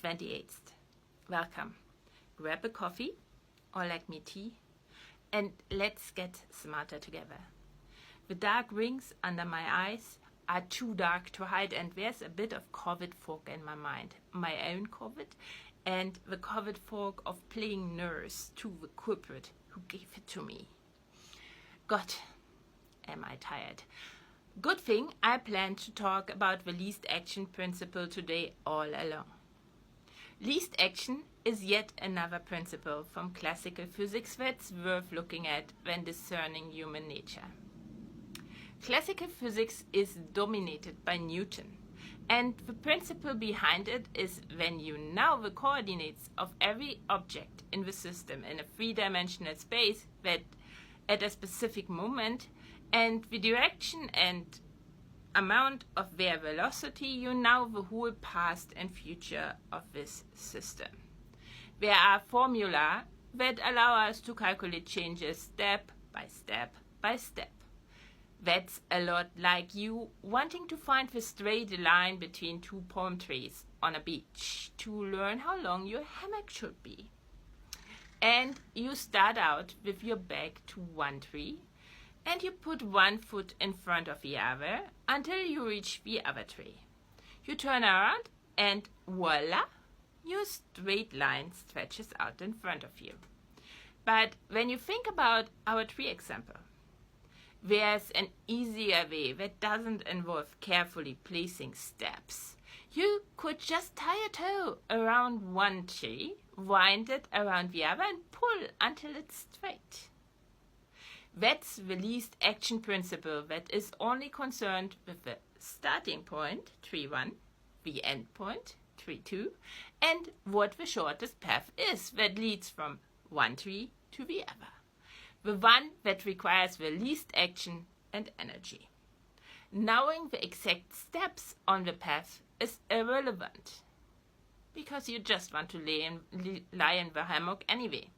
28th. Welcome. Grab a coffee, or like me tea, and let's get smarter together. The dark rings under my eyes are too dark to hide, and there's a bit of COVID fog in my mind. My own COVID, and the COVID fog of playing nurse to the culprit who gave it to me. God, am I tired. Good thing I plan to talk about the least action principle today all along. Least action is yet another principle from classical physics that's worth looking at when discerning human nature. Classical physics is dominated by Newton, and the principle behind it is when you know the coordinates of every object in the system in a three-dimensional space that at a specific moment, and the direction and amount of their velocity, you know the whole past and future of this system. There are formula that allow us to calculate changes step by step by step. That's a lot like you wanting to find the straight line between two palm trees on a beach to learn how long your hammock should be. And you start out with your back to one tree, and you put one foot in front of the other until you reach the other tree. You turn around and voila, your straight line stretches out in front of you. But when you think about our tree example, there's an easier way that doesn't involve carefully placing steps. You could just tie a toe around one tree, wind it around the other, and pull until it's straight. That's the least action principle that is only concerned with the starting point, tree 1, the end point, tree 2, and what the shortest path is that leads from one tree to the other. The one that requires the least action and energy. Knowing the exact steps on the path is irrelevant, because you just want to lie in the hammock anyway.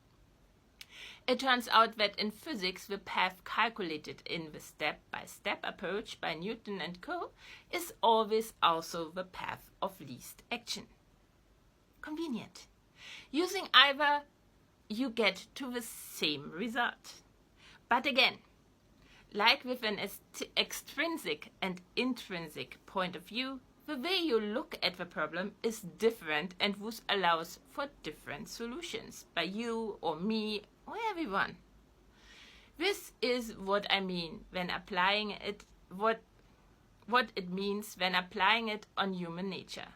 It turns out that in physics, the path calculated in the step-by-step approach by Newton and co. is always also the path of least action. Convenient. Using either, you get to the same result. But again, like with an extrinsic and intrinsic point of view, the way you look at the problem is different and thus allows for different solutions by you or me or everyone. This is what I mean when applying it, what it means when applying it on human nature.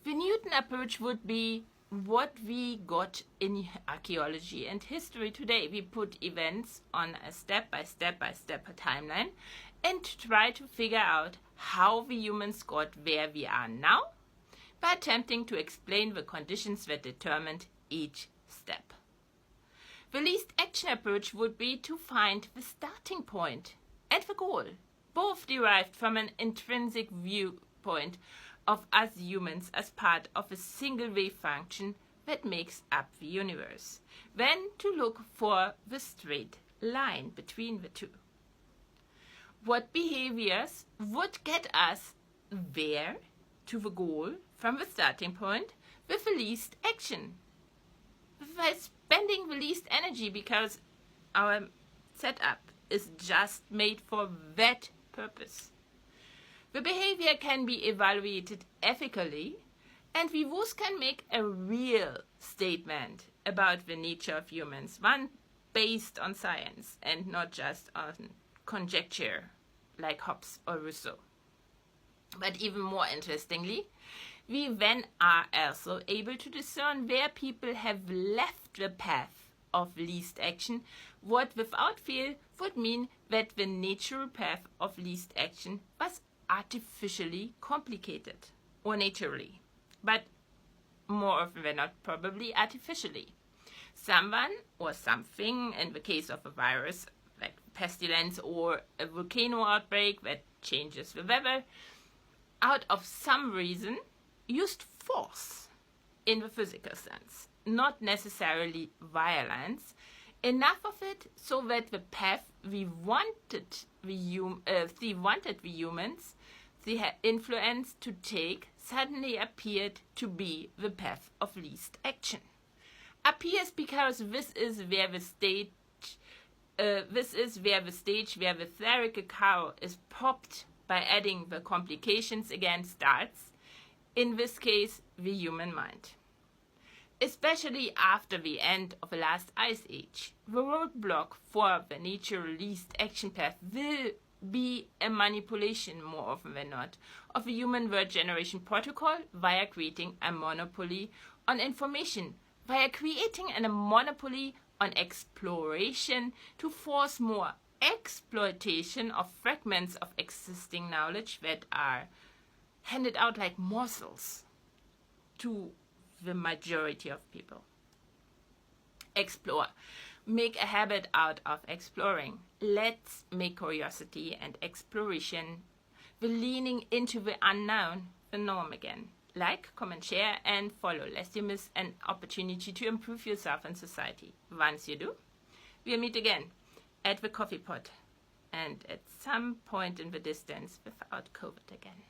The Newton approach would be what we got in archaeology and history today. We put events on a step-by-step timeline and try to figure out how we humans got where we are now by attempting to explain the conditions that determined each step. The least action approach would be to find the starting point and the goal, both derived from an intrinsic viewpoint of us humans as part of a single wave function that makes up the universe, then to look for the straight line between the two. What behaviors would get us there to the goal from the starting point with the least action? By spending the least energy, because our setup is just made for that purpose. The behavior can be evaluated ethically, and we thus can make a real statement about the nature of humans, one based on science and not just on conjecture like Hobbes or Rousseau. But even more interestingly, we then are also able to discern where people have left the path of least action, what without fail would mean that the natural path of least action was artificially complicated, or naturally, but more often than not probably artificially. Someone or something, in the case of a virus like pestilence or a volcano outbreak that changes the weather, out of some reason used force in the physical sense, not necessarily violence, enough of it so that the path we wanted the humans the influence to take suddenly appeared to be the path of least action. Appears because this is where the stage where the theoretical cow is popped by adding the complications again starts, in this case the human mind. Especially after the end of the last ice age, the roadblock for the natural least action path will be a manipulation, more often than not, of the human word generation protocol via creating a monopoly on information, via creating a monopoly on exploration to force more exploitation of fragments of existing knowledge that are handed out like morsels to the majority of people. Explore. Make a habit out of exploring. Let's make curiosity and exploration, the leaning into the unknown, the norm again. Like, comment, share, and follow, lest you miss an opportunity to improve yourself and society. Once you do, we'll meet again at the coffee pot and at some point in the distance without COVID again.